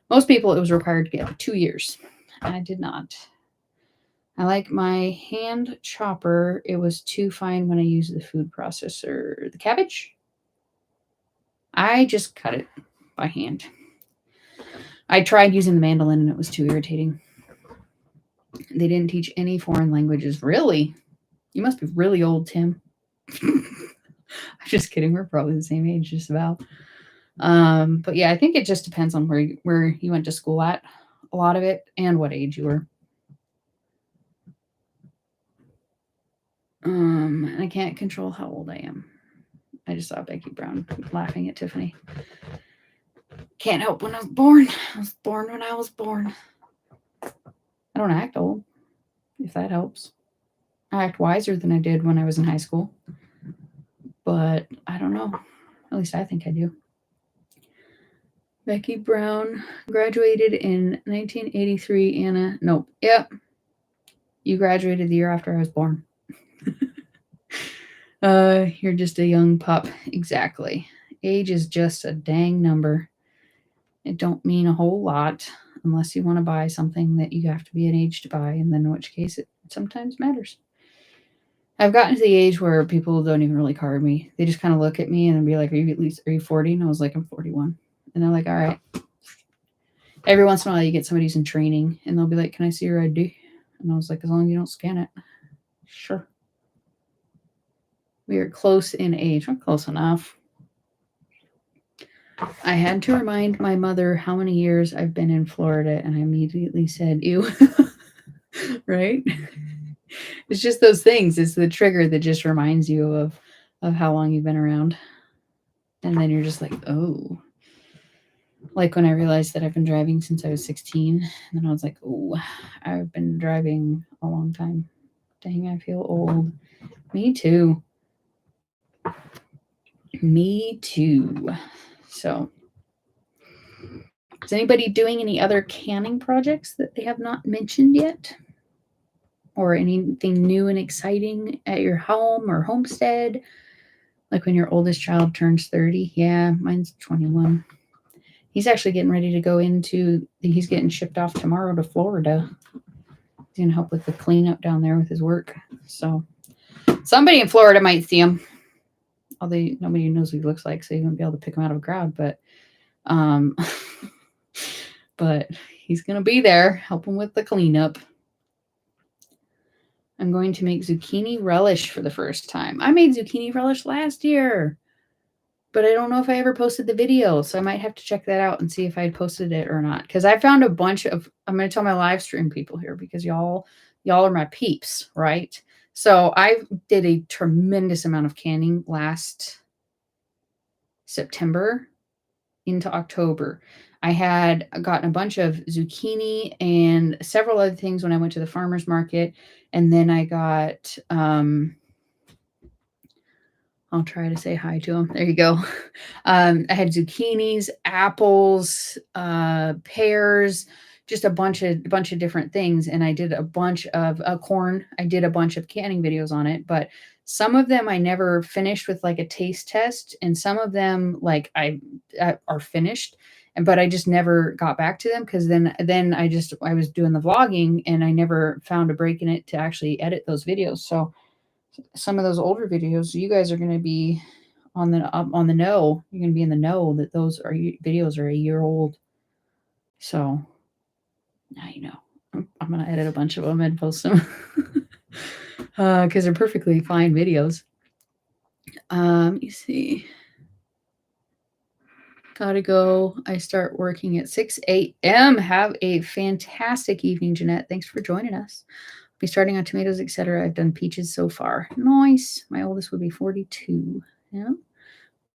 A: Most people, it was required to get 2 years. I did not. I like my hand chopper. It was too fine when I used the food processor. The cabbage? I just cut it by hand. I tried using the mandolin and it was too irritating. They didn't teach any foreign languages. Really? You must be really old, Tim. I'm just kidding. We're probably the same age, just about. But yeah, I think it just depends on where you went to school at, a lot of it, and what age you were. And I can't control how old I am. I just saw Becky Brown laughing at Tiffany. Can't help when I was born. I was born when I was born. I don't act old, if that helps. I act wiser than I did when I was in high school. But I don't know. At least I think I do. Becky Brown graduated in 1983. Anna, nope. Yep. You graduated the year after I was born. You're just a young pup. Exactly. Age is just a dang number. It don't mean a whole lot unless you want to buy something that you have to be an age to buy, and then in which case it sometimes matters. I've gotten to the age where people don't even really card me. They just kind of look at me and be like, are you 40? And I was like, I'm 41. And they're like, all right. Every once in a while you get somebody who's in training and they'll be like, can I see your ID? And I was like, as long as you don't scan it. Sure. We are close in age. We're close enough. I had to remind my mother how many years I've been in Florida, and I immediately said, ew. Right? It's just those things. It's the trigger that just reminds you of how long you've been around. And then you're just like, oh. Like when I realized that I've been driving since I was 16, and then I was like, oh, I've been driving a long time. Dang, I feel old. Me too. Me too. So, is anybody doing any other canning projects that they have not mentioned yet? Or anything new and exciting at your home or homestead? Like when your oldest child turns 30? Yeah, mine's 21. He's actually getting ready to go he's getting shipped off tomorrow to Florida. He's going to help with the cleanup down there with his work. So somebody in Florida might see him. Although nobody knows what he looks like, so you won't be able to pick him out of a crowd. But but he's going to be there helping with the cleanup. I'm going to make zucchini relish for the first time. I made zucchini relish last year, but I don't know if I ever posted the video, so I might have to check that out and see if I had posted it or not. Because I found a bunch of, I'm going to tell my live stream people here, because y'all are my peeps, right? So I did a tremendous amount of canning last September into October. I had gotten a bunch of zucchini and several other things when I went to the farmer's market. And then I got, I'll try to say hi to him. There you go. I had zucchinis, apples, pears, just a bunch of different things. And I did a bunch of corn. I did a bunch of canning videos on it, but some of them I never finished with like a taste test. And some of them like I are finished, but I just never got back to them, because then I was doing the vlogging and I never found a break in it to actually edit those videos. So some of those older videos, you guys are going to be on the know. You're going to be in the know that those videos are a year old. So now you know. I'm going to edit a bunch of them and post them because they're perfectly fine videos. You see. Gotta go. I start working at 6 a.m. Have a fantastic evening, Jeanette. Thanks for joining us. I'll be starting on tomatoes, etc. I've done peaches so far. Nice. My oldest would be 42. Yeah.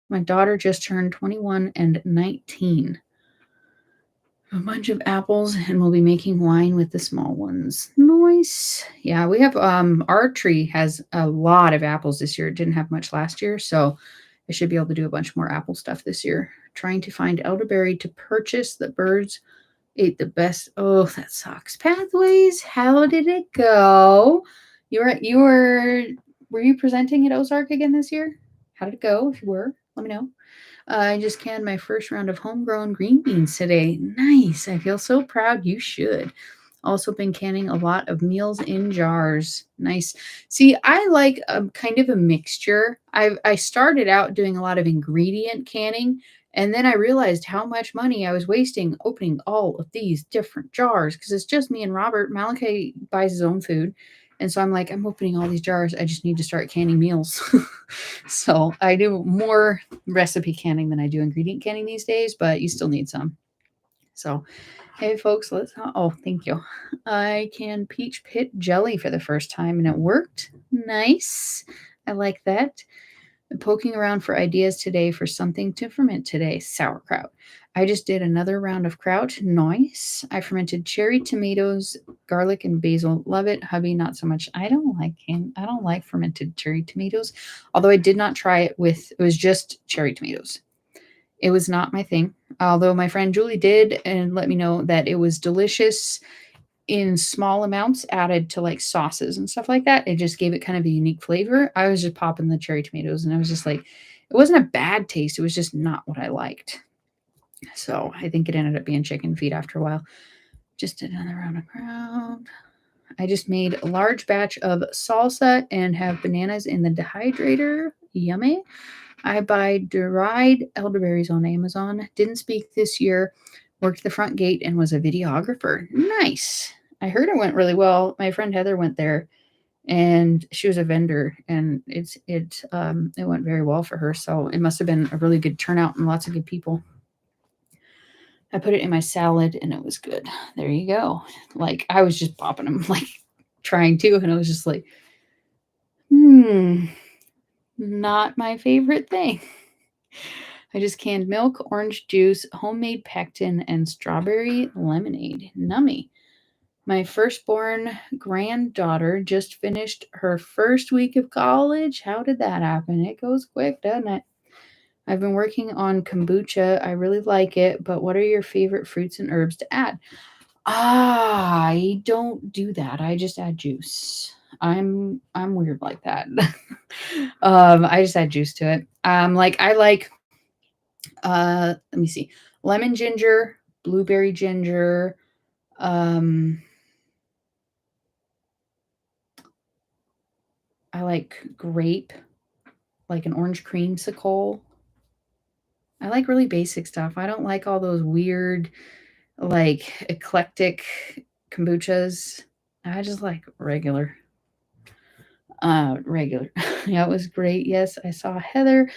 A: My daughter just turned 21 and 19. A bunch of apples, and we'll be making wine with the small ones. Nice. Yeah, we have our tree has a lot of apples this year. It didn't have much last year, so I should be able to do a bunch more apple stuff this year. Trying to find elderberry to purchase. The birds ate the best. Oh, that sucks. Pathways, how did it go? Were you presenting at Ozark again this year? How did it go? If you were, let me know. I just canned my first round of homegrown green beans today. Nice. I feel so proud. You should. Also been canning a lot of meals in jars. Nice. See, I like a kind of a mixture. I started out doing a lot of ingredient canning, and then I realized how much money I was wasting opening all of these different jars because it's just me and Robert. Malachi buys his own food. And so I'm like, I'm opening all these jars. I just need to start canning meals. So I do more recipe canning than I do ingredient canning these days, but you still need some. So, hey folks, oh, thank you. I can peach pit jelly for the first time and it worked. Nice. I like that. I'm poking around for ideas today for something to ferment today. Sauerkraut. I just did another round of kraut. Nice. I fermented cherry tomatoes, garlic, and basil. Love it. Hubby, not so much. I don't like him. I don't like fermented cherry tomatoes. Although I did not try it with, it was just cherry tomatoes. It was not my thing. Although my friend Julie did and let me know that it was delicious in small amounts added to like sauces and stuff like that. It just gave it kind of a unique flavor. I was just popping the cherry tomatoes and I was just like, it wasn't a bad taste. It was just not what I liked. So I think it ended up being chicken feet after a while. Just did another round of kraut. I just made a large batch of salsa and have bananas in the dehydrator. Yummy. I buy dried elderberries on Amazon. Didn't speak this year. Worked the front gate and was a videographer. Nice. I heard it went really well. My friend Heather went there and she was a vendor and it went very well for her. So it must have been a really good turnout and lots of good people. I put it in my salad and it was good. There you go. Like I was just popping them, like trying to, and I was just like, not my favorite thing. I just canned milk, orange juice, homemade pectin, and strawberry lemonade. Nummy. My firstborn granddaughter just finished her first week of college. How did that happen? It goes quick, doesn't it? I've been working on kombucha. I really like it, but what are your favorite fruits and herbs to add? I don't do that. I just add juice. I'm weird like that. I just add juice to it. Like I like let me see. Lemon ginger, blueberry ginger, um I like grape, like an orange creamsicle. I like really basic stuff. I don't like all those weird, like eclectic kombuchas. I just like regular. Regular. Yeah, it was great. Yes, I saw Heather,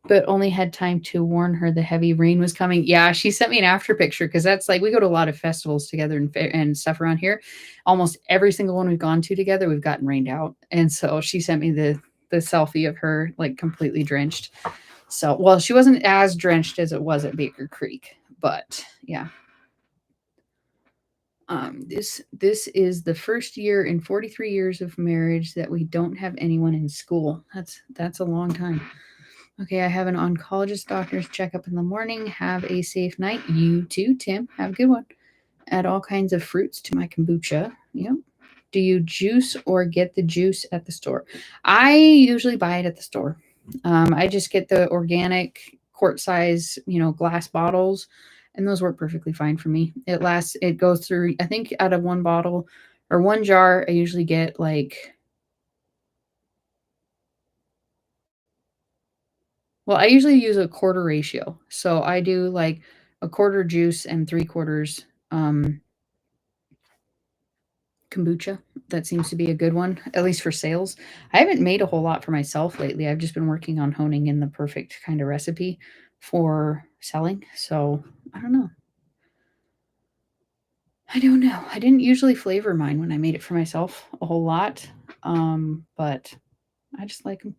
A: but only had time to warn her the heavy rain was coming. Yeah, she sent me an after picture because that's like we go to a lot of festivals together and stuff around here. Almost every single one we've gone to together, we've gotten rained out. And so she sent me the selfie of her like completely drenched. So, well, she wasn't as drenched as it was at Baker Creek, but yeah. This is the first year in 43 years of marriage that we don't have anyone in school. That's a long time. Okay, I have an oncologist doctor's checkup in the morning. Have a safe night. You too, Tim. Have a good one. Add all kinds of fruits to my kombucha. Yep. Do you juice or get the juice at the store? I usually buy it at the store. I just get the organic quart size, glass bottles, and those work perfectly fine for me. It goes through, I think out of one bottle or one jar, I usually get I usually use a quarter ratio. So I do like a quarter juice and three quarters kombucha. That seems to be a good one, at least for sales. I haven't made a whole lot for myself lately. I've just been working on honing in the perfect kind of recipe for selling. So I don't know. I don't know. I didn't usually flavor mine when I made it for myself a whole lot. But I just like 'em.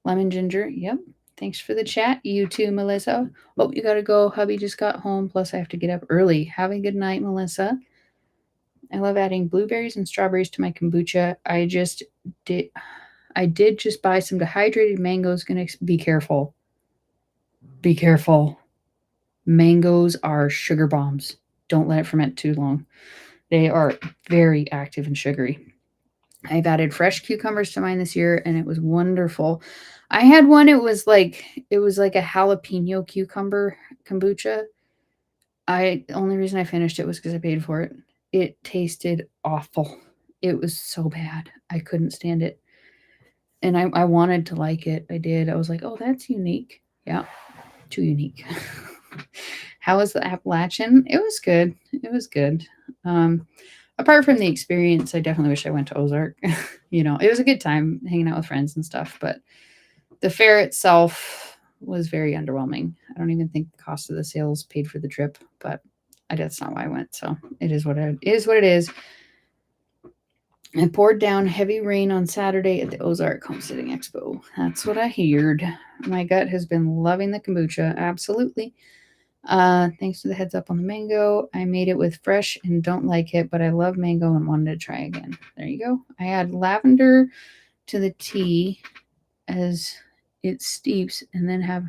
A: Lemon ginger. Yep. Thanks for the chat. You too, Melissa. Oh, you got to go. Hubby just got home. Plus, I have to get up early. Have a good night, Melissa. I love adding blueberries and strawberries to my kombucha. I did just buy some dehydrated mangoes. Gonna be careful. Be careful. Mangoes are sugar bombs. Don't let it ferment too long. They are very active and sugary. I've added fresh cucumbers to mine this year, and it was wonderful. I had one. It was like a jalapeno cucumber kombucha. The only reason I finished it was because I paid for it. It tasted awful. It was so bad. I couldn't stand it. And I wanted to like it. I did. I was like, oh, that's unique. Yeah, too unique. How was the Appalachian? It was good. It was good. Apart from the experience, I definitely wish I went to Ozark. It was a good time hanging out with friends and stuff, but the fair itself was very underwhelming. I don't even think the cost of the sales paid for the trip, but that's not why I went. So it is what it is. It poured down heavy rain on Saturday at the Ozark Homesteading Expo. That's what I heard. My gut has been loving the kombucha. Absolutely. Thanks to the heads up on the mango. I made it with fresh and don't like it, but I love mango and wanted to try again. There you go. I add lavender to the tea as it steeps and then have...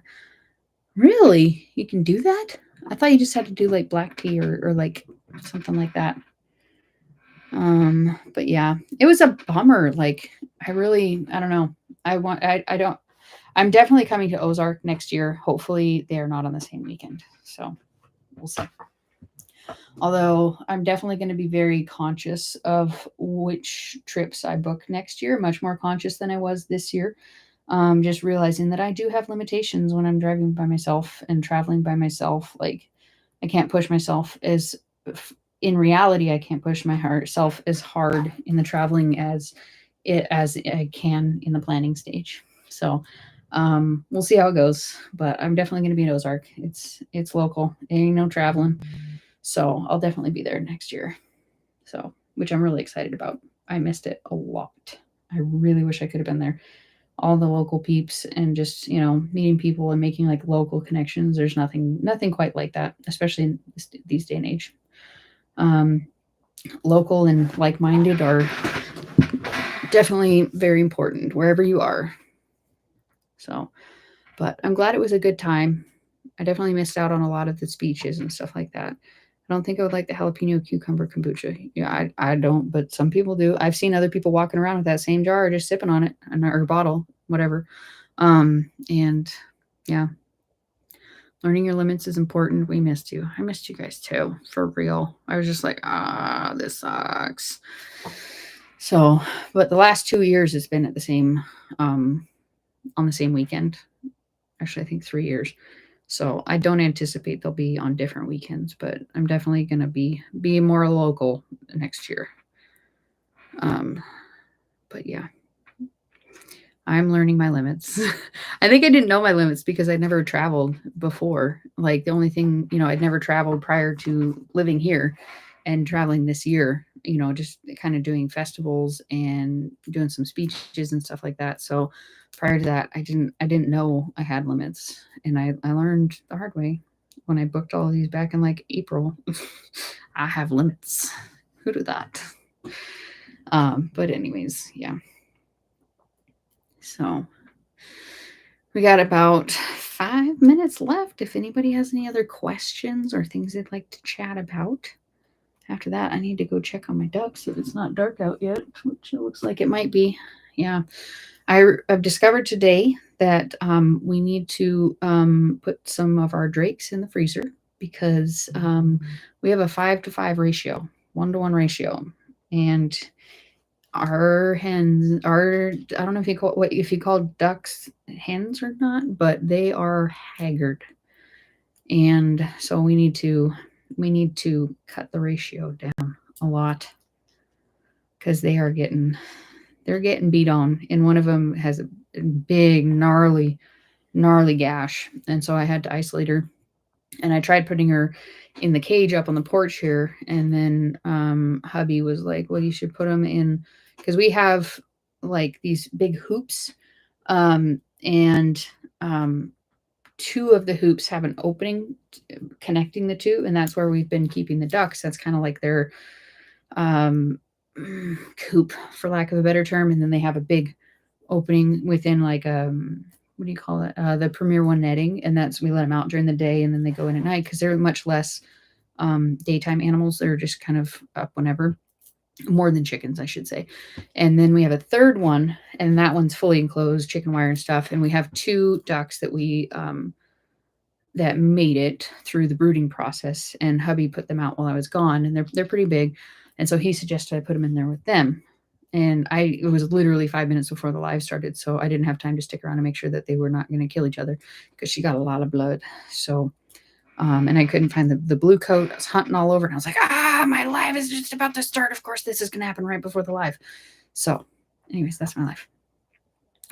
A: Really? You can do that? I thought you just had to do like black tea or like something like that. But yeah, it was a bummer. Like I don't know. I'm definitely coming to Ozark next year. Hopefully they are not on the same weekend. So we'll see. Although I'm definitely going to be very conscious of which trips I book next year, much more conscious than I was this year. Just realizing that I do have limitations when I'm driving by myself and traveling by myself. Like I can't push myself in reality, I can't push myself as hard in the traveling as I can in the planning stage. So we'll see how it goes, but I'm definitely going to be in Ozark. It's local. Ain't no traveling. So I'll definitely be there next year. So, which I'm really excited about. I missed it a lot. I really wish I could have been there. All the local peeps and just, meeting people and making like local connections. There's nothing quite like that, especially in these day and age. Local and like-minded are definitely very important wherever you are. So, but I'm glad it was a good time. I definitely missed out on a lot of the speeches and stuff like that. I don't think I would like the jalapeno cucumber kombucha. Yeah, I don't, but some people do. I've seen other people walking around with that same jar, just sipping on it, or bottle, whatever. And yeah, learning your limits is important. We missed you. I missed you guys too, for real. I was just like, this sucks. So, but the last 2 years it's been at the same, on the same weekend. Actually, I think 3 years. So I don't anticipate they'll be on different weekends, but I'm definitely going to be more local next year. But yeah, I'm learning my limits. I think I didn't know my limits because I'd never traveled before. Like the only thing, I'd never traveled prior to living here and traveling this year, just kind of doing festivals and doing some speeches and stuff like that. So prior to that, I didn't know I had limits, and I learned the hard way when I booked all of these back in like April. I have limits. Who do that? But anyways, yeah. So we got about 5 minutes left. If anybody has any other questions or things they'd like to chat about. After that, I need to go check on my ducks if it's not dark out yet, which it looks like it might be. Yeah. I've discovered today that we need to put some of our drakes in the freezer because we have a 5-to-5 ratio, 1-to-1 ratio. And our hens are, I don't know if you call ducks hens or not, but they are haggard. And so we need to cut the ratio down a lot because they're getting beat on, and one of them has a big gnarly gash, and so I had to isolate her, and I tried putting her in the cage up on the porch here, and then hubby was like, well, you should put them in, because we have like these big hoops, and two of the hoops have an opening connecting the two, and that's where we've been keeping the ducks. That's kind of like their coop, for lack of a better term. And then they have a big opening within, like, what do you call it? The Premier One netting, and that's, we let them out during the day, and then they go in at night because they're much less daytime animals. They're just kind of up whenever, more than chickens, I should say. And then we have a third one, and that one's fully enclosed, chicken wire and stuff. And we have two ducks that we that made it through the brooding process, and hubby put them out while I was gone, and they're pretty big. And so he suggested I put them in there with them. And it was literally 5 minutes before the live started, so I didn't have time to stick around and make sure that they were not going to kill each other, because she got a lot of blood. So, and I couldn't find the blue coat. I was hunting all over, and I was like, my live is just about to start. Of course, this is going to happen right before the live. So, anyways, that's my life.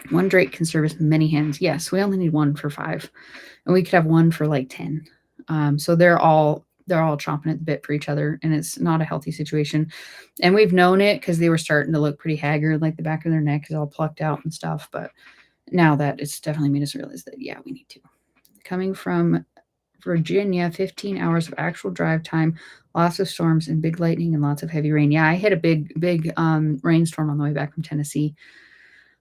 A: One drake can service many hens. Yes, we only need one for 5, and we could have one for like 10. So they're all chomping at the bit for each other, and it's not a healthy situation. And we've known it because they were starting to look pretty haggard, like the back of their neck is all plucked out and stuff. But now that, it's definitely made us realize that, yeah, we need to. Coming from Virginia, 15 hours of actual drive time, lots of storms and big lightning and lots of heavy rain. Yeah, I hit a big rainstorm on the way back from Tennessee.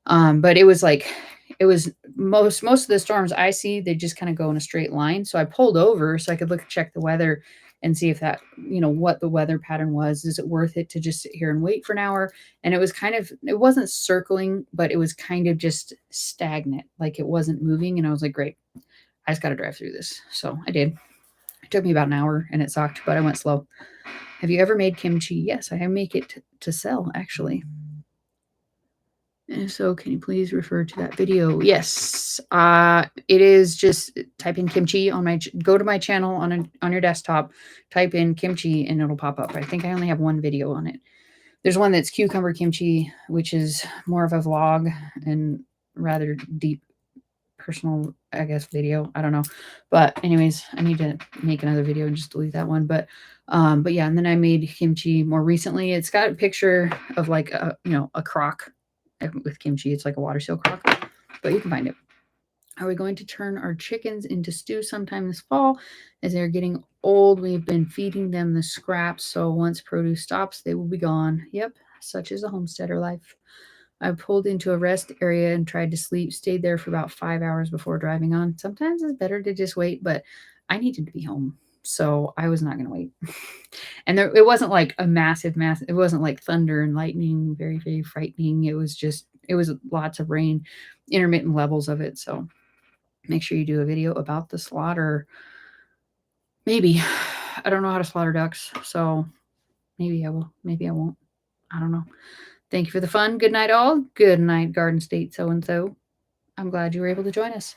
A: But it was like, it was most of the storms I see, they just kind of go in a straight line. So I pulled over so I could check the weather and see if that, what the weather pattern was. Is it worth it to just sit here and wait for an hour? And it wasn't circling, but it was kind of just stagnant. Like, it wasn't moving. And I was like, great, I just got to drive through this. So I did. It took me about an hour, and it sucked, but I went slow. Have you ever made kimchi? Yes, I make it to sell, actually. And so can you please refer to that video? Yes, it is. Just type in kimchi go to my channel on your desktop, type in kimchi, and it'll pop up. I think I only have one video on it. There's one that's cucumber kimchi, which is more of a vlog and rather deep personal, I guess, video. I don't know. But anyways, I need to make another video and just delete that one. But yeah, and then I made kimchi more recently. It's got a picture of like a crock with kimchi. It's like a water seal crock, but you can find it. Are we going to turn our chickens into stew sometime this fall? As they're getting old, we've been feeding them the scraps, so once produce stops, they will be gone. Yep, such is a homesteader life. I pulled into a rest area and tried to sleep, stayed there for about 5 hours before driving on. Sometimes it's better to just wait, but I needed to be home, so I was not going to wait. And it wasn't like a massive, it wasn't like thunder and lightning, very, very frightening. It was lots of rain, intermittent levels of it. So make sure you do a video about the slaughter. Maybe. I don't know how to slaughter ducks, so maybe I will. Maybe I won't. I don't know. Thank you for the fun. Good night, all. Good night, Garden State so-and-so. I'm glad you were able to join us.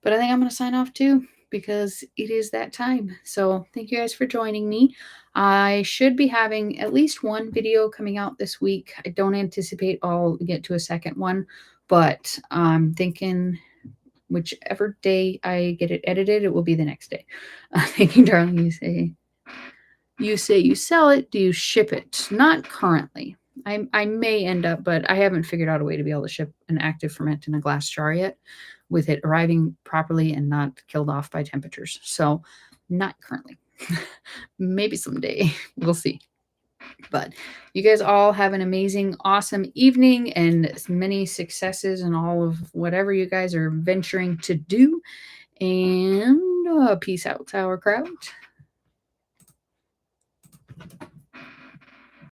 A: But I think I'm going to sign off too, because it is that time. So thank you guys for joining me. I should be having at least one video coming out this week. I don't anticipate I'll get to a second one, but I'm thinking whichever day I get it edited, it will be the next day. Thank you, darling. You say you sell it. Do you ship it? Not currently. I may end up, but I haven't figured out a way to be able to ship an active ferment in a glass jar yet, with it arriving properly and not killed off by temperatures. So not currently. Maybe someday. We'll see. But you guys all have an amazing, awesome evening and many successes in all of whatever you guys are venturing to do. And peace out, sauerkraut.